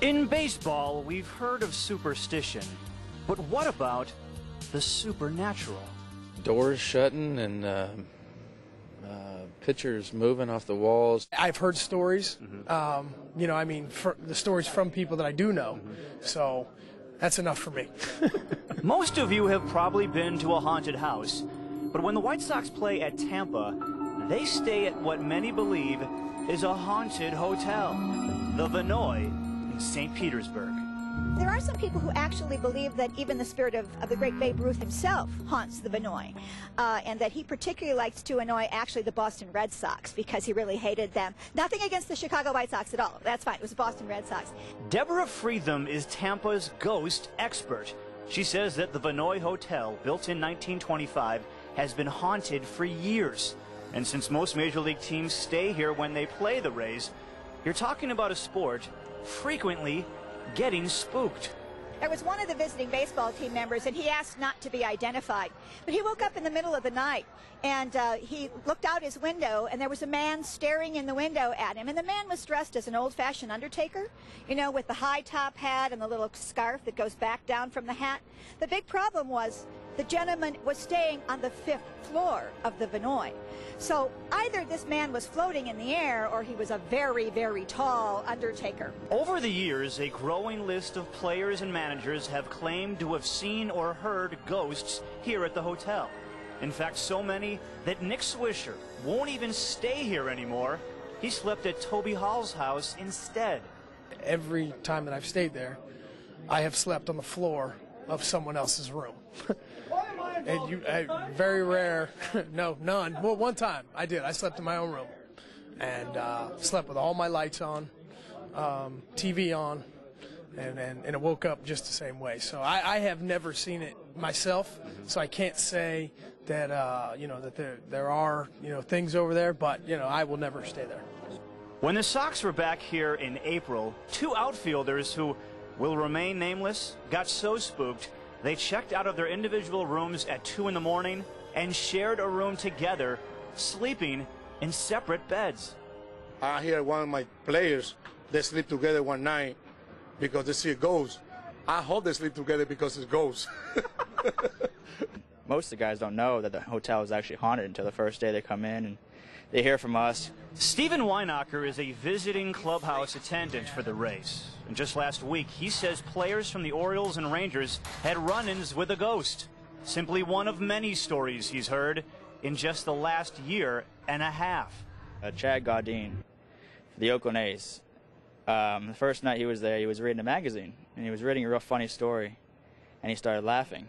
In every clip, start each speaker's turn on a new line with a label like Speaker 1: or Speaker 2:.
Speaker 1: In baseball, we've heard of superstition, but what about the supernatural?
Speaker 2: Doors shutting and pitchers moving off the walls.
Speaker 3: I've heard stories, you know, I mean, the stories from people that I do know, so that's enough for me.
Speaker 1: Most of you have probably been to a haunted house, but when the White Sox play at Tampa, they stay at what many believe is a haunted hotel, the Vinoy in St. Petersburg.
Speaker 4: There are some people who actually believe that even the spirit of the great Babe Ruth himself haunts the Vinoy, and that he particularly likes to annoy actually the Boston Red Sox because he really hated them. Nothing against the Chicago White Sox at all. That's fine. It was the Boston Red Sox.
Speaker 1: Deborah Freetham is Tampa's ghost expert. She says that the Vinoy Hotel, built in 1925, has been haunted for years. And since most Major League teams stay here when they play the Rays, you're talking about a sport frequently getting spooked.
Speaker 4: There was one of the visiting baseball team members, and he asked not to be identified. But he woke up in the middle of the night, and he looked out his window, and there was a man staring in the window at him. And the man was dressed as an old-fashioned undertaker, you know, with the high top hat and the little scarf that goes back down from the hat. The big problem was the gentleman was staying on the 5th floor of the Vinoy. So either this man was floating in the air or he was a very, very tall undertaker.
Speaker 1: Over the years, a growing list of players and managers have claimed to have seen or heard ghosts here at the hotel. In fact, so many that Nick Swisher won't even stay here anymore. He slept at Toby Hall's house instead.
Speaker 3: Every time that I've stayed there, I have slept on the floor of someone else's room. And very rare, no, none. Well, one time I did. I slept in my own room and slept with all my lights on, TV on, and it woke up just the same way. So I have never seen it myself, so I can't say that, you know, that there are, you know, things over there, but, you know, I will never stay there.
Speaker 1: When the Sox were back here in April, two outfielders who will remain nameless got so spooked they checked out of their individual rooms at 2 in the morning and shared a room together, sleeping in separate beds.
Speaker 5: I hear one of my players, they sleep together one night because they see a ghost. I hope they sleep together because it's ghosts.
Speaker 6: Most of the guys don't know that the hotel is actually haunted until the first day they come in and they hear from us.
Speaker 1: Stephen Weinacher is a visiting clubhouse attendant for the Rays. And just last week, he says players from the Orioles and Rangers had run-ins with a ghost. Simply one of many stories he's heard in just the last year and a half.
Speaker 6: Chad Gaudin, the Oakland A's. The first night he was there, he was reading a magazine, and he was reading a real funny story, and he started laughing.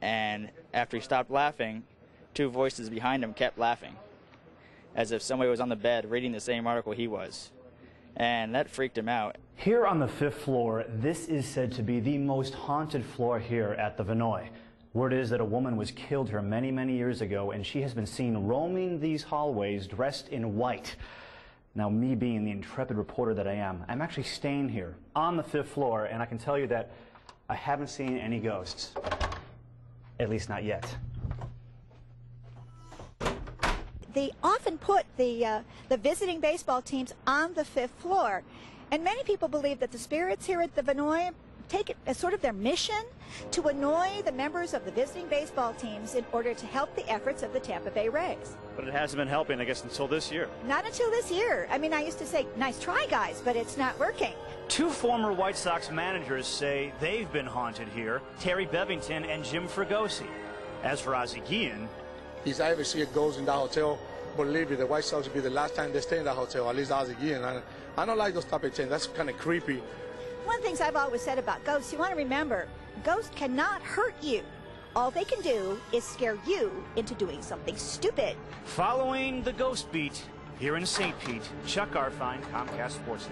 Speaker 6: And after he stopped laughing, two voices behind him kept laughing, as if somebody was on the bed reading the same article he was. And that freaked him out.
Speaker 7: Here on the 5th floor, this is said to be the most haunted floor here at the Vinoy. Word is that a woman was killed here many, many years ago, and she has been seen roaming these hallways dressed in white. Now, me being the intrepid reporter that I am, I'm actually staying here on the 5th floor, and I can tell you that I haven't seen any ghosts. At least not yet.
Speaker 4: They often put the visiting baseball teams on the 5th floor. And many people believe that the spirits here at the Vinoy take it as sort of their mission to annoy the members of the visiting baseball teams in order to help the efforts of the Tampa Bay Rays.
Speaker 1: But it hasn't been helping, I guess, until this year.
Speaker 4: Not until this year. I mean, I used to say, nice try, guys, but it's not working.
Speaker 1: Two former White Sox managers say they've been haunted here, Terry Bevington and Jim Fregosi. As for Ozzie Guillen,
Speaker 5: if I ever see a ghost in that hotel, believe me, the White Sox will be the last time they stay in that hotel, at least Ozzie Guillen. I don't like those type of things. That's kind of creepy.
Speaker 4: One of the things I've always said about ghosts, you want to remember, ghosts cannot hurt you. All they can do is scare you into doing something stupid.
Speaker 1: Following the Ghost Beat here in St. Pete, Chuck Garfien, Comcast Sportsnet.